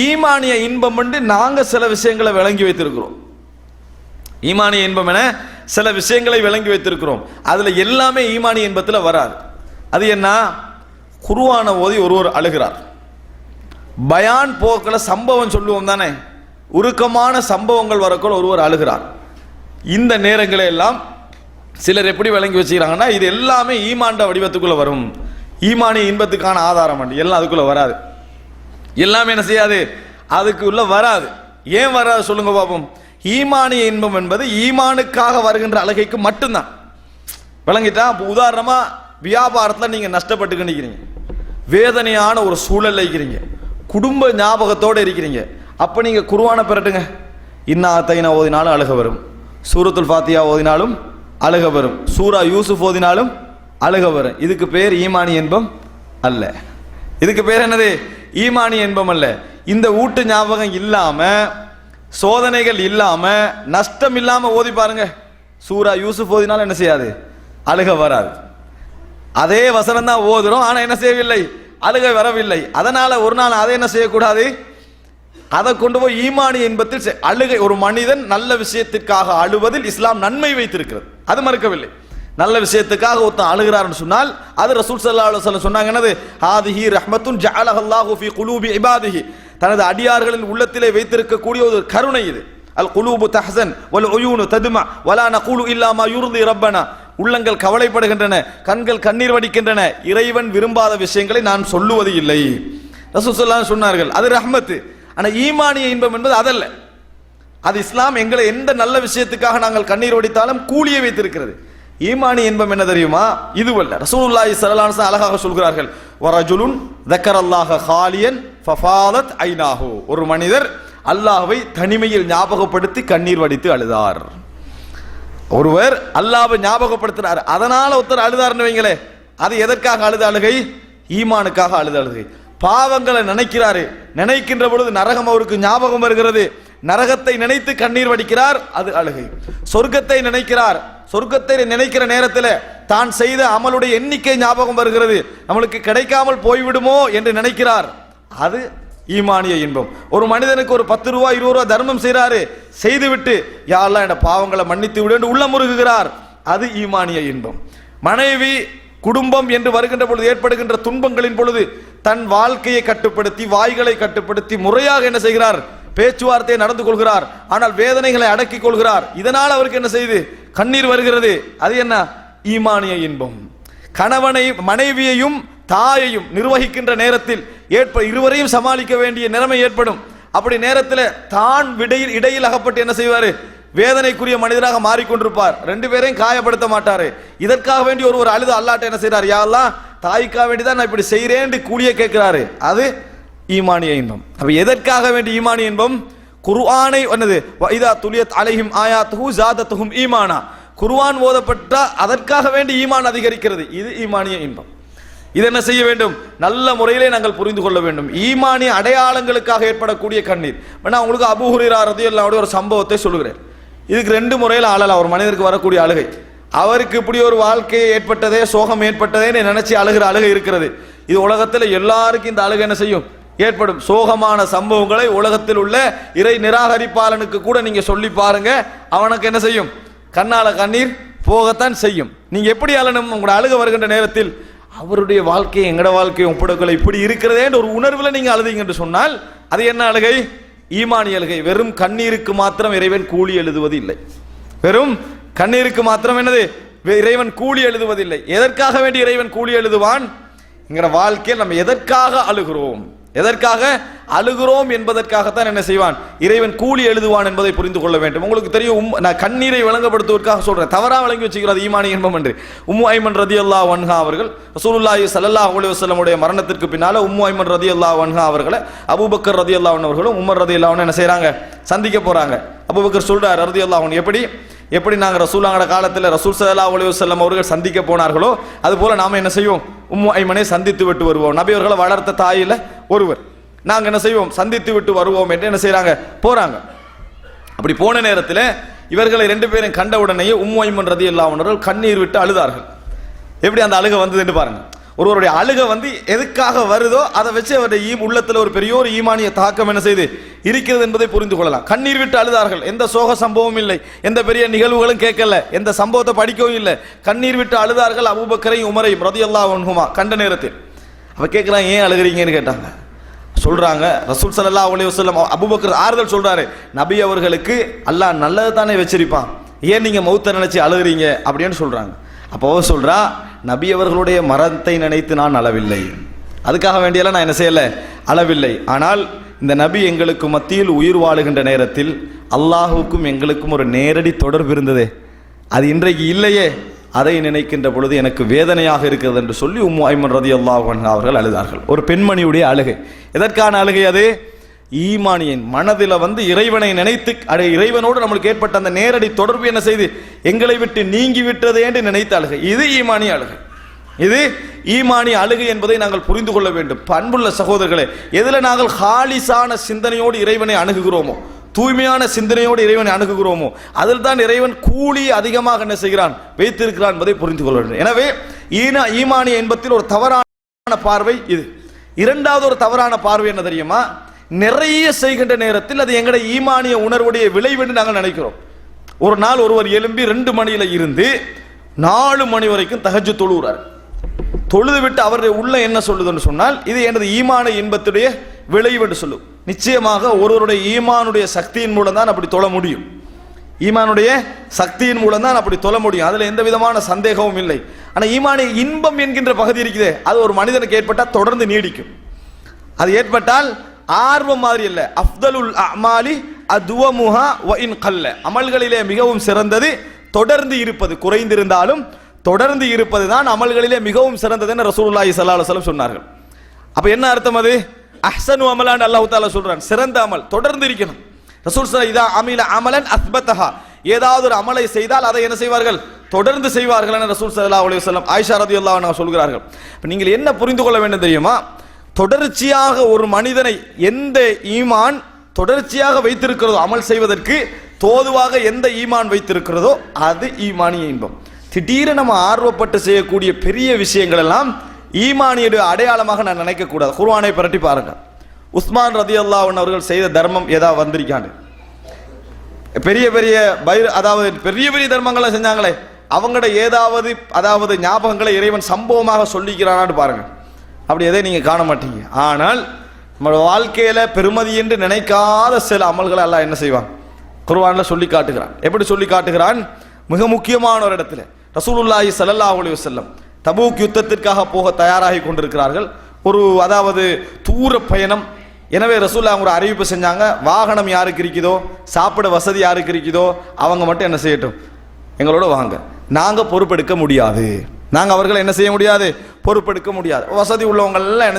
ஈமானிய இன்பம் என்று நாங்க சில விஷயங்களை விளங்கி வைத்திருக்கிறோம். ஈமானிய இன்பம் என சில விஷயங்களை விளங்கி வைத்திருக்கிறோம். அதுல எல்லாமே ஈமானிய இன்பத்தில் வராது. அது என்ன? குர்ஆன ஓதி ஒருவர் அழுகிறார். பயான் போக்கில் சம்பவம் சொல்லுவோம் தானே, உருக்கமான சம்பவங்கள் வரக்குள்ள ஒருவர் அழுகிறார். இந்த நேரங்களை எல்லாம் சிலர் எப்படி விளங்கி வச்சுக்கிறாங்கன்னா, இது எல்லாமே ஈமான்ட வடிவத்துக்குள்ள வரும், ஈமானிய இன்பத்துக்கான ஆதாரம் அண்டு எல்லாம் அதுக்குள்ள வராது. எல்லாமே என்ன செய்யாது, அதுக்குள்ள வராது. ஏன் வராது சொல்லுங்க பாப்போம். ஈமானிய இன்பம் என்பது ஈமானுக்காக வருகின்ற அழுகைக்கு மட்டும்தான். விளங்கிட்டா? உதாரணமா வியாபாரத்தில் நீங்க நஷ்டப்பட்டு நிற்கிறீங்க, வேதனையான ஒரு சூழல்ல இருக்கிறீங்க, குடும்ப ஞாபகத்தோடு இருக்கிறீங்க. அப்ப நீங்க குர்ஆனை பெறட்டுங்க, இன்னா அத்தைனா ஓதினாலும் அழுக வரும், சூரத்துல் ஃபாத்தியா ஓதினாலும் அழுக வரும், சூரா யூசுப் ஓதினாலும் அழுக வரும். இதுக்கு பேர் ஈமானிய இன்பம் அல்ல. இதுக்கு பேர் என்னது? ஈமானிய இன்பம் அல்ல. இந்த ஊட்டு ஞாபகம் இல்லாம, சோதனைகள் இல்லாம, நஷ்டம் இல்லாம ஓதி பாருங்க, சூரா யூசுப் ஓதினாலும் என்ன செய்யாது, அழுக வராது. அதே வசனம் தான் ஓதுறோம், ஆனா என்ன செய்யவில்லை, அழுகை வரவில்லை. அதனால ஒரு நாள் அதை என்ன செய்யக்கூடாது, அதை கொண்டு போய் ஈமானிய இன்பத்தில் அழுகை. ஒரு மனிதன் நல்ல விஷயத்திற்காக அழுவதில் இஸ்லாம் நன்மை வைத்திருக்கிறது, அது மறுக்கவில்லை. நல்ல விஷயத்துக்காக ஒருத்தன் அழுகிறார்னு சொன்னால் அது ரசூல் ஸல்லல்லாஹு அலைஹி வஸல்லம் சொன்னாங்க, என்னது? ஹாதிஹி ரஹ்மத்துன் ஜஅலஹல்லாஹு ஃபீ குலூபி இபாதிஹி, தனது அடியார்களின் உள்ளத்திலே வைத்திருக்கக்கூடிய ஒரு கருணை இது. அல் குலூபு தஹ்சன் வல் உயூனு ததுமா வலா நகூலு இல்லா மா யுர்தி ரப்பனா, உள்ளங்கள் கவலைப்படுகின்றன, கண்கள் கண்ணீர் வடிக்கின்றன, இறைவன் விரும்பாத விஷயங்களை நான் சொல்லுவது இல்லை. ரசூல் ஸல்லல்லாஹு அலைஹி சொன்னார்கள், அது ரஹ்மத்து. ஆனா ஈமானிய இன்பம் என்பது அதல்ல. அது இஸ்லாம் எங்களை எந்த நல்ல விஷயத்துக்காக நாங்கள் கண்ணீர் வடித்தாலும் கூலியை வைத்திருக்கிறது. ஈமானிய இன்பம் என்ன தெரியுமா? இதுவல்ல. ரசூலுல்லாஹி ஸல்லல்லாஹு அலைஹி வஸல்லம் அழகாக சொல்கிறார்கள், வரஜுலுன் ذكرல்லாஹ காலியன் ஃபஃபாதத் ஐனாஹு, ஒரு மனிதர் அல்லாஹ்வை தனிமையில் ஞாபகப்படுத்தி கண்ணீர் வடித்து அழுதார். ஒருவர் அல்லாஹ்வை ஞாபகப்படுத்தினார், அதனால ஒருத்தர் அழுதார்னு வைங்களே, அது எதற்காக அழுத அழுகை? ஈமானுக்காக அழுத அழுகை. பாவங்களை நினைக்கிறாரு, நினைக்கின்ற பொழுது நரகம் அவருக்கு ஞாபகம் வருகிறது, நரகத்தை நினைத்து கண்ணீர் வடிக்கிறார், அது அழுகை. சொர்க்கத்தை நினைக்கிறார், சொர்க்கத்தை நினைக்கிற நேரத்தில் தான் செய்த அமலுடைய எண்ணிக்கை ஞாபகம் வருகிறது, நம்மளுக்கு கிடைக்காமல் போய்விடுமோ என்று நினைக்கிறார், அது ஈமானிய இன்பம். ஒரு மனிதனுக்கு ஒரு 10 ரூபா 20 ரூபா தர்மம் செய்கிறாரு, செய்துவிட்டு யா அல்லாஹ் என் பாவங்களை மன்னித்து விடு என்று உள்ளம் உருகுகிறார், அது ஈமானிய இன்பம். மனைவி குடும்பம் என்று வருகின்ற பொழுது ஏற்படுகின்ற துன்பங்களின் பொழுது தன் வாழ்க்கையை கட்டுப்படுத்தி, வாய்களை கட்டுப்படுத்தி முறையாக என்ன செய்கிறார், பேச்சுவார்த்தையை நடந்து கொள்கிறார், ஆனால் வேதனைகளை அடக்கிக் கொள்கிறார். இதனால் அவருக்கு என்ன செய்து கண்ணீர் வருகிறது, அது என்ன? ஈமானிய இன்பம். கணவனையும் மனைவியையும் தாயையும் நிர்வகிக்கின்ற நேரத்தில் இருவரையும் சமாளிக்க வேண்டிய நிலைமை ஏற்படும். அப்படி நேரத்தில் தான் இடையில் அகப்பட்டு என்ன செய்வாரு, வேதனைக்குரிய மனிதராக மாறிக்கொண்டிருப்பார். 2 பேரையும் காயப்படுத்த மாட்டாரு. இதற்காக வேண்டி ஒரு அழுது அல்லாட்ட என்ன செய்யறார், யா அல்லாஹ் தாய்க்காக வேண்டி தான் நான் இப்படி செய்கிறேன் கூலிய கேட்கிறாரு, அது ஈமானிய இன்பம். அப்ப எதற்காக வேண்டி ஈமானிய இன்பம்? குர்ஆனை என்னது, வைதா துலியத் அலைஹிம் ஆயாத்துஹு ஜாதத்துஹும் ஈமானா, குர்ஆன் ஓதப்பட்டா அதற்காக வேண்டி ஈமான் அதிகரிக்கிறது, இது ஈமானிய இன்பம். இது என்ன செய்ய வேண்டும், நல்ல முறையிலே நாங்கள் புரிந்து கொள்ள வேண்டும். ஈமானிய அடையாளங்களுக்காக ஏற்படக்கூடிய கண்ணீர். நான் உங்களுக்கு அபூ ஹுரைரா ரலியல்லாஹு அன்ஹு ஒரு சம்பவத்தை சொல்லுகிறேன். இதுக்கு 2 முறையில் அழலாம். ஒரு மனிதருக்கு வரக்கூடிய அழுகை, அவருக்கு இப்படி ஒரு வாழ்க்கை ஏற்பட்டதே, சோகம் ஏற்பட்டதே நினைச்சு அழுகிற அழுகை இருக்கிறது. இது உலகத்தில் எல்லாருக்கும் இந்த அழுகை என்ன செய்யும், ஏற்படும். சோகமான சம்பவங்களை உலகத்தில் உள்ள இறை நிராகரிப்பாளனுக்கு கூட நீங்க சொல்லி பாருங்க, அவனுக்கு என்ன செய்யும், கண்ணால கண்ணீர் போகத்தான் செய்யும். நீங்க எப்படி அழணும், உங்களோட அழுக வருகின்ற நேரத்தில் அவருடைய வாழ்க்கையை எங்கட வாழ்க்கையை ஒப்பிடக்கொள்ள இப்படி இருக்கிறதே ஒரு உணர்வில் நீங்க அழுதீங்க என்று சொன்னால் அது என்ன அழுகை? ஈமானிய அழுகை. வெறும் கண்ணீருக்கு மாத்திரம் இறைவன் கூலி எழுதுவது இல்லை. வெறும் கண்ணீருக்கு மாத்திரம் என்னது, இறைவன் கூலி எழுதுவதில்லை. எதற்காக வேண்டி இறைவன் கூலி எழுதுவான்? எங்கட வாழ்க்கையில் நம்ம எதற்காக அழுகிறோம், எதற்காக அழுகிறோம் என்பதற்காகத்தான் என்ன செய்வான், இறைவன் கூலி எழுதுவான் என்பதை புரிந்து கொள்ள வேண்டும். உங்களுக்கு தெரியும், நான் கண்ணீரை விளங்கப்படுத்துவதற்காக சொல்றேன், தவறா விளங்கி வச்சுக்கிறது ஈமானிய இன்பம் என்று. உம்மு ஐமன் ரலியல்லாஹு அன்ஹா அவர்கள் ரசூலுல்லாஹி ஸல்லல்லாஹு அலைஹி வஸல்லம் உடைய மரணத்திற்கு பின்னால உம்மு ஐமன் ரலியல்லாஹு அன்ஹா அவர்களை அபூபக்கர் ரலியல்லாஹு அன்ஹு அவர்களும் உமர் ரலியல்லாஹு அன்ஹு என்ன செய்றாங்க, சந்திக்க போறாங்க. அபூபக்கர் சொல்றார் ரலியல்லாஹு அன்ஹு, எப்படி நாங்கள் ரசூலாங்கட காலத்தில் ரசூல் ஸல்லல்லாஹு அலைஹி வஸல்லம் அவர்கள் சந்திக்க போனார்களோ அதுபோல நாம என்ன செய்வோம், உம்மு ஐமனை சந்தித்து விட்டு வருவோம். நபி அவர்களை வளர்த்த தாயில ஒருவர், நாங்கள் என்ன செய்வோம், சந்தித்து விட்டு வருவோம் என்று என்ன செய்யறாங்க, போறாங்க. அப்படி போன நேரத்தில் இவர்களை 2 பேரும் கண்ட உடனேயே உம்மு ஐமன் ரலியல்லாஹு அன்ஹு கண்ணீர் விட்டு அழுதார்கள். எப்படி அந்த அழுகை வந்தது என்று பாருங்க. ஒருவருடைய அழுகை வந்து எதுக்காக வருதோ அதை வச்சு அவருடைய உள்ளத்தில் ஒரு பெரிய ஒரு ஈமானிய தாக்கம் என்ன செய்து இருக்கிறது என்பதை புரிந்து கொள்ளலாம். கண்ணீர் விட்டு அழுதார்கள். எந்த சோக சம்பவம் இல்லை, எந்த பெரிய நிகழ்வுகளும் கேட்கல, எந்த சம்பவத்தை படிக்கவும் இல்லை. கண்ணீர் விட்டு அழுதார்கள். அபூபக்கரையும் உமரையும் ரலியல்லாஹு அன்ஹுமா கண்ட நேரத்தில். அப்ப கேட்கலாம், ஏன் அழுகிறீங்கன்னு கேட்டாங்க. சொல்றாங்க, ரசூல் ஸல்லல்லாஹு அலைஹி வஸல்லம் அபூபக்கர் ஆறுதல் சொல்றாரு, நபி அவர்களுக்கு அல்லாஹ் நல்லது தானே வச்சிருப்பான், ஏன் நீங்க மௌத்தை நினைச்சு அழுகிறீங்க அப்படின்னு சொல்றாங்க. அப்போ சொல்றா, நபி அவர்களுடைய மரணத்தை நினைத்து நான் அழவில்லை, அதுக்காக வேண்டியெல்லாம் நான் என்ன செய்யல, அழவில்லை. ஆனால் இந்த நபி எங்களுக்கு மத்தியில் உயிர் வாழுகின்ற நேரத்தில் அல்லாஹுக்கும் எங்களுக்கும் ஒரு நேரடி தொடர்பு இருந்ததே, அது இன்றைக்கு இல்லையே, அதை நினைக்கின்ற பொழுது எனக்கு வேதனையாக இருக்கிறது என்று சொல்லி உம்மு ஐமன் ரலியல்லாஹு அன்ஹா அவர்கள் அழுதார்கள். ஒரு பெண்மணியுடைய அழுகை. எதற்கான அழுகை அது? ஈமானியின் மனதில் வந்து இறைவனை நினைத்து இறைவனோடு நம்மளுக்கு ஏற்பட்ட அந்த நேரடி தொடர்பு என்ன செய்து எங்களை விட்டு நீங்கி விட்டதே என்று நினைத்த அழுகை. இது ஈமானிய அழுகை. இது ஈமானிய அழுகை என்பதை நாங்கள் புரிந்து கொள்ள வேண்டும். அன்புள்ள சகோதரர்களே, எதில் நாங்கள் ஹாலிசான சிந்தனையோடு இறைவனை அணுகுகிறோமோ, தூய்மையான சிந்தனையோடு இறைவனை அணுகுகிறோமோ, அதில் தான் இறைவன் கூலி அதிகமாக என்ன செய்கிறான், வைத்திருக்கிறான் என்பதை புரிந்து கொள்ள வேண்டும். எனவே ஈமானிய என்பதில் ஒரு தவறான பார்வை இது. இரண்டாவது ஒரு தவறான பார்வை என்ன தெரியுமா? நிறைய செய்கின்ற நேரத்தில் அது எங்களுடைய ஈமானிய உணர்வுடைய விளைவு என்று நாங்கள் நினைக்கிறோம். ஒரு நாள் ஒருவர் எழும்பி 2 மணியில இருந்து 4 மணி வரைக்கும் தஹஜ்ஜுத் தொழுகிறார். தொழுது விட்டு அவருடைய உள்ள என்ன சொல்லுதுன்னு சொன்னால், இது எனது ஈமான இன்பத்துடைய விளைவு என்று சொல்லும். நிச்சயமாக ஒருவருடைய ஈமானுடைய சக்தியின் மூலம் தான் அப்படி தொழ முடியும். ஈமானுடைய சக்தியின் மூலம் தான் அப்படி தொழ முடியும், அதுல எந்த விதமான சந்தேகமும் இல்லை. ஆனா ஈமானிய இன்பம் என்கின்ற பகுதி இருக்குதே, அது ஒரு மனிதனுக்கு ஏற்பட்டால் தொடர்ந்து நீடிக்கும். அது ஏற்பட்டால் ஆர்வம் மாதிரி இல்லை. அஃதலுல் அமாலி அதுவமுஹா வ இன் கல்ல, அமல்களிலே மிகவும் சிறந்தது தொடர்ந்து இருப்பது. குறைந்திருந்தாலும் தொடர்ந்து இருப்பது தான் அமல்களிலே மிகவும் சிறந்தது என்று ரசூலுல்லாஹி ஸல்லல்லாஹு அலைஹி வஸல்லம் சொன்னார்கள். அப்ப என்ன அர்த்தம்? அது அஹ்ஸனு அமலான் அல்லாஹ் தஆலா சொல்றான், சிறந்த அமல் தொடர்ந்து இருக்கணும். ரசூல் ஸல்லல்லாஹு இதா அமில அமலன் அஸ்பதஹா, ஏதாவது ஒரு அமலை செய்தால் அதை என்ன செய்வார்கள், தொடர்ந்து செய்வார்கள் என ரசூல் ஸல்லல்லாஹு அலைஹி வஸல்லம் ஆயிஷா রাদিয়াল্লাহு அன்ஹா சொல்கிறார்கள். இப்ப நீங்கள் என்ன புரிந்து கொள்ள வேண்டும் தெரியுமா? தொடர்ச்சியாக ஒரு மனிதனை எந்த ஈமான் தொடர்ச்சியாக வைத்திருக்கிறதோ, அமல் செய்வதற்கு தோதுவாக எந்த ஈமான் வைத்திருக்கிறதோ அது ஈமானிய இன்பம். திடீரென நம்ம ஆர்வப்பட்டு செய்யக்கூடிய பெரிய விஷயங்கள் எல்லாம் ஈமானிய அடையாளமாக நான் நினைக்க கூடாது. குர்ஆனை பரட்டி பாருங்க. உஸ்மான் ரலியல்லாஹு அன்ஹு அவர்கள் செய்த தர்மம் ஏதாவது வந்திருக்காங்க? பெரிய பெரிய அதாவது பெரிய பெரிய தர்மங்களை செஞ்சாங்களே, அவங்களோட ஏதாவது ஞாபகங்களை இறைவன் சம்பவமாக சொல்லிக்கிறானான்னு பாருங்க. அப்படி எதை நீங்க காண மாட்டீங்க. ஆனால் நம்ம வாழ்க்கையில பெருமதி என்று நினைக்காத சில அமல்களை அல்லாஹ் என்ன செய்வான், குர்ஆன்ல சொல்லி காட்டுகிறான். எப்படி சொல்லி காட்டுகிறான்? மிக முக்கியமான ஒரு இடத்துல ரசூலுல்லாஹி ஸல்லல்லாஹு அலைஹி வஸல்லம் தபூக் யுத்தத்திற்காக போக தயாராகி கொண்டிருக்கிறார்கள். ஒரு தூர பயணம். எனவே ரசூலுல்லாஹ் ஒரு அறிவிப்பு செஞ்சாங்க, வாகனம் யாருக்கு இருக்குதோ, சாப்பிட வசதி யாருக்கு இருக்குதோ அவங்க மட்டும் என்ன செய்யட்டும், எங்களோட வாங்க. நாங்க பொறுப்பெடுக்க முடியாது, நாங்க அவர்களை என்ன செய்ய முடியாது, பொறுப்பெடுக்க முடியாது. வசதி உள்ளவங்க எல்லாம்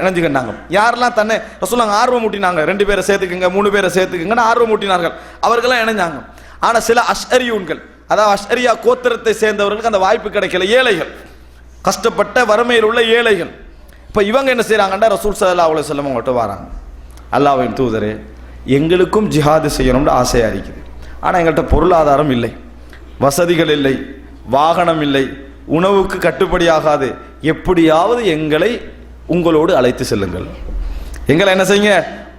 இணைஞ்சுக்கிட்டாங்க. யாரெல்லாம் தன்னை ரசூலுல்லாஹ் ஆர்வம் ஊட்டினாங்க, 2 பேரை சேர்த்துக்குங்க 3 பேரை சேர்த்துக்குங்கன்னு ஆர்வம் ஊட்டினார்கள், அவர்களெல்லாம் இணைஞ்சாங்க. ஆனா சில அஷ்அரியூன்கள், அதாவது அஷ்அரியா கோத்திரத்தை சேர்ந்தவர்களுக்கு அந்த வாய்ப்பு கிடைக்கல. ஏழைகள், கஷ்டப்பட்ட வறுமையில் உள்ள ஏழைகள். இப்ப இவங்க என்ன செய்யறாங்கன்னா, ரசூல் ஸல்லல்லாஹு அலைஹி வஸல்லம் அவங்கள்ட்ட வராங்க. அல்லாஹ்வின் தூதரே, எங்களுக்கும் ஜிஹாது செய்யணும்னு ஆசையா இருக்குது, ஆனா எங்கள்கிட்ட பொருளாதாரம் இல்லை, வசதிகள் இல்லை, வாகனம் இல்லை, உணவுக்கு கட்டுப்படி ஆகாது, எப்படியாவது எங்களை உங்களோடு அழைத்து செல்லுங்கள், எங்களை என்ன செய்யுங்க,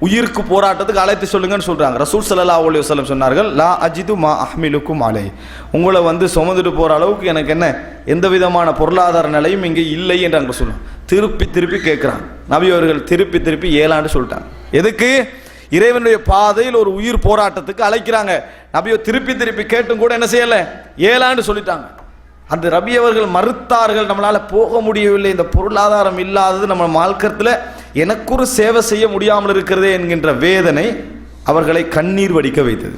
உயிருக்கு போராட்டத்துக்கு அழைத்து சொல்லுங்கன்னு சொல்றாங்க. ரசூல் ஸல்லல்லாஹு அலைஹி வஸல்லம் சொன்னார்கள், லா அஜிது மா அஹ்மிலுக்கும் அலை, உங்களை சுமந்துட்டு போற அளவுக்கு எனக்கு என்ன எந்த விதமான பொருளாதார நிலையும் இங்கே இல்லை என்றாங்க. சொல்லுங்க. திருப்பி திருப்பி கேட்கிறாங்க. நபி அவர்கள் திருப்பி திருப்பி ஏழாண்டு சொல்லிட்டாங்க. எதுக்கு? இறைவனுடைய பாதையில் ஒரு உயிர் போராட்டத்துக்கு அழைக்கிறாங்க. நபியோ திருப்பி திருப்பி கேட்டும் கூட என்ன செய்யல, ஏழாண்டு சொல்லிட்டாங்க. அந்த ரபி அவர்கள் மறுத்தார்கள், நம்மளால போக முடியவில்லை, இந்த பொருளாதாரம் இல்லாதது நம்ம மார்க்கத்தில் எனக்கு ஒரு சேவை செய்ய முடியாமல் இருக்கிறதே என்கின்ற வேதனை அவர்களை கண்ணீர் வடிக்க வைத்தது.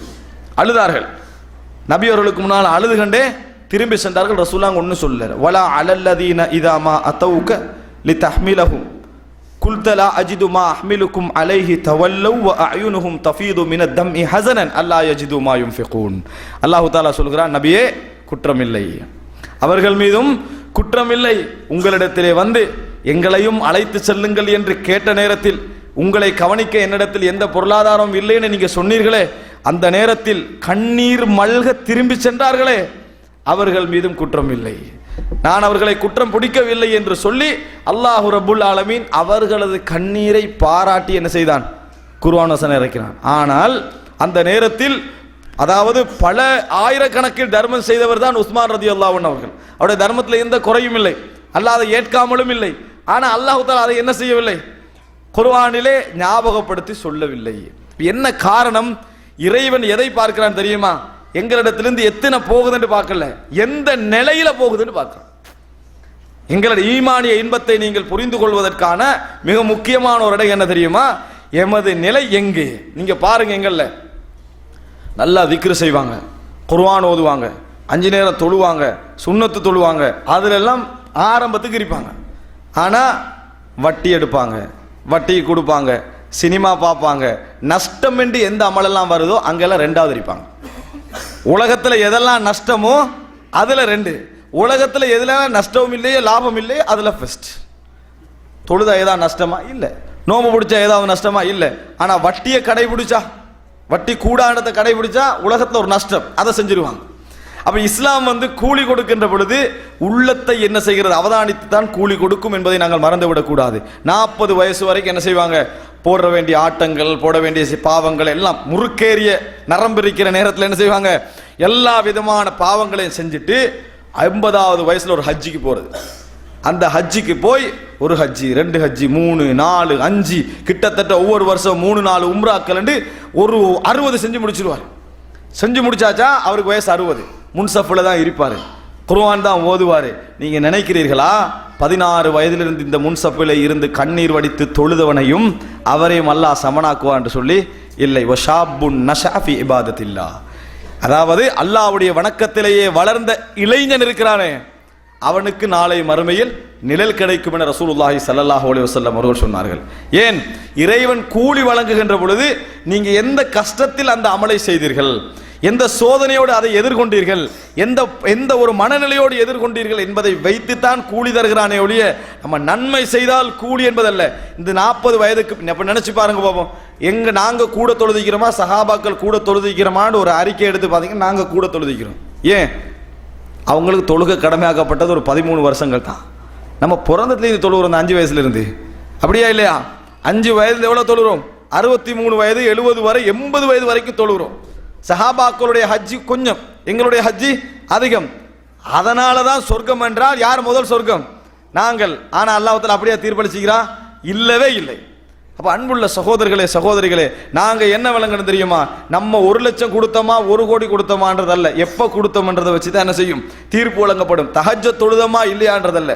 அழுதார்கள். நபி அவர்களுக்கு முன்னால் அழுது கண்டே திரும்பி சென்றார்கள். ரசூலுல்லாஹ் ஒன்றும் சொல்லல. வலா அலல்லதீன இதா மா அதவுக லிதஹ்மிலஹும் குல்த லா அஜிது மா அஹ்மிலுக்கும் அலைஹி தவல்லவ் வ அயுனுஹும் தஃபீது மினத் தம்இ ஹஸனன் அல்லா யஜிது மா யுன்ஃபிகூன். அல்லாஹ் தஆலா சொல்கிறான், நபியே குற்றமில்லை, அவர்கள் மீதும் குற்றமில்லை. உங்களிடத்திலே எங்களையும் அழைத்து செல்லுங்கள் என்று கேட்ட நேரத்தில் உங்களை கவனிக்க என்னிடத்தில் எந்த பொருளாதாரம் இல்லைன்னு நீங்க சொன்னீர்களே, அந்த நேரத்தில் கண்ணீர் மல்க திரும்பி சென்றார்களே, அவர்கள் மீதும் குற்றம் இல்லை. நான் அவர்களை குற்றம் பிடிக்கவில்லை என்று சொல்லி அல்லாஹ் ரப்புல் ஆலமீன் அவர்களது கண்ணீரை பாராட்டி என்ன செய்தான்? குர்ஆன் வசனம் இறக்கினான். ஆனால் அந்த நேரத்தில் அதாவது பல ஆயிரக்கணக்கில் தர்மம் செய்தவர் தான் உஸ்மான் ரலியல்லாஹு அன்ஹு அவர்கள். அவருடைய தர்மத்தில் எந்த குறையும் இல்லை, அல்லாஹ் அதை ஏற்காமலும் இல்லை. ஆனால் அல்லாஹ் தஆலா அதை என்ன செய்யவில்லை? குர்ஆனிலே ஞாபகப்படுத்தி சொல்லவில்லை. என்ன காரணம்? இறைவன் எதை பார்க்கிறான் தெரியுமா? எங்களிடத்திலிருந்து எத்தனை போகுதுன்னு பார்க்கல, எந்த நிலையில போகுதுன்னு பார்க்கிறான். எங்களுடைய ஈமானிய இன்பத்தை நீங்கள் புரிந்து கொள்வதற்கான மிக முக்கியமான ஒரு இடம் என்ன தெரியுமா? எமது நிலை எங்கே? நீங்க பாருங்க, எங்கள்ல நல்லா திக்ரு செய்வாங்க, குர்ஆன் ஓதுவாங்க, 5 நேரம் தொழுவாங்க, சுன்னத்து தொழுவாங்க, அதுல எல்லாம் ஆரம்பத்துக்கு இருப்பாங்க. ஆனா வட்டி எடுப்பாங்க, வட்டி கொடுப்பாங்க, சினிமா பார்ப்பாங்க, நஷ்டம் என்று எந்த அமலெல்லாம் வருதோ அங்கெல்லாம் ரெண்டாவது இருப்பாங்க. உலகத்தில் எதெல்லாம் நஷ்டமோ அதுல 2, உலகத்தில் எதுலாம் நஷ்டமும் இல்லையோ லாபம் இல்லையோ அதுல ஃபர்ஸ்ட். தொழுதா ஏதாவது நஷ்டமா? இல்லை. நோம்பு பிடிச்சா ஏதாவது நஷ்டமா? இல்லை. ஆனா வட்டியை கடைபிடிச்சா, வட்டி கூடாண்டத்தை கடைபிடிச்சா உலகத்தில் ஒரு நஷ்டம், அதை செஞ்சிருவாங்க. அப்ப இஸ்லாம் கூலி கொடுக்கின்ற பொழுது உள்ளத்தை என்ன செய்கிறது? அவதானித்து தான் கூலி கொடுக்கும் என்பதை நாங்கள் மறந்துவிடக் கூடாது. 40 வயசு வரைக்கும் என்ன செய்வாங்க? போட வேண்டிய ஆட்டங்கள், போட வேண்டிய பாவங்கள் எல்லாம் முறுக்கேறிய நரம்பு இருக்கிற நேரத்தில் என்ன செய்வாங்க? எல்லா விதமான பாவங்களையும் செஞ்சுட்டு 50வது வயசுல ஒரு ஹஜ்ஜிக்கு போறது. அந்த ஹஜ்ஜிக்கு போய் ஒரு ஹஜ்ஜி, 2 ஹஜ்ஜி, 3, 4, 5 கிட்டத்தட்ட ஒவ்வொரு வருஷம் 3-4 உம்ராக்கள் ஒரு 60 செஞ்சு முடிச்சிருவார். செஞ்சு முடிச்சாச்சா அவருக்கு வயசு 60, முன்சஃப்ல தான் இருப்பாரு, குர்ஆன் தான் ஓதுவாரு. நீங்க நினைக்கிறீர்களா 16 வயதிலிருந்து இந்த முன்சஃப்ல இருந்து கண்ணீர் வடித்து தொழுதவனையும் அவரையும் அல்லாஹ் சமனாக்குவான் என்று சொல்லி? இல்லை. வஷாபுன் நஷா ஃபி இபாதத்தில்லாஹ், அதாவது அல்லாஹ்வுடைய வணக்கத்திலேயே வளர்ந்த இளைஞன் இருக்கிறானே அவனுக்கு நாளை மறுமையில் நிழல் கிடைக்கும் என ரசூலுல்லாஹி ஸல்லல்லாஹு அலைஹி வஸல்லம் அவர்கள் சொன்னார்கள். ஏன்? இறைவன் கூலி வழங்குகின்ற பொழுது நீங்க எந்த கஷ்டத்தில் அந்த அமலை செய்தீர்கள், எந்த சோதனையோடு அதை எதிர்கொண்டீர்கள், எந்த ஒரு மனநிலையோடு எதிர்கொண்டீர்கள் என்பதை வைத்துத்தான் கூலி தருகிறானே ஒழிய நம்ம நன்மை செய்தால் கூலி என்பதல்ல. இந்த 40 வயதுக்கு நினைச்சு பாருங்க பாப்போம், நாங்க கூட தொழுதிக்கிறோமா, சஹாபாக்கள் கூட தொழுதிக்கிறோமான்னு ஒரு அறிக்கை எடுத்து பார்த்தீங்கன்னா நாங்க கூட தொழுதிக்கிறோம். ஏன்? அவங்களுக்கு தொழுகை கடமையாக்கப்பட்டது ஒரு 13 வருஷங்கள் தான். நம்ம பிறந்ததுலேருந்து தொழுகிறோம் 5 வயசுல இருந்து, அப்படியா இல்லையா? 5 வயதுல எவ்வளவு தொழுகிறோம்? 63 வயது, 70 வரை, 80 வயது வரைக்கும் தொழுகிறோம். சஹாபாக்களுடைய ஹஜ்ஜி கொஞ்சம், எங்களுடைய ஹஜ்ஜி அதிகம். அதனால தான் சொர்க்கம் என்றால் யார் முதல் சொர்க்கம்? நாங்கள். ஆனா அல்லாஹ் தஆலா அப்படியே தீர்ப்பளிச்சுக்கிறா? இல்லவே இல்லை. அப்ப அன்புள்ள சகோதரர்களே, சகோதரிகளே, நாங்க என்ன விளங்கணும் தெரியுமா? நம்ம 1 லட்சம் கொடுத்தோமா 1 கோடி கொடுத்தோமான்றதல்ல, எப்ப கொடுத்தோம்ன்றதை வச்சுதான் என்ன செய்யும்? தீர்ப்பு வழங்கப்படும். தஹஜ்ஜத் தொழுதமா இல்லையான்றதல்ல,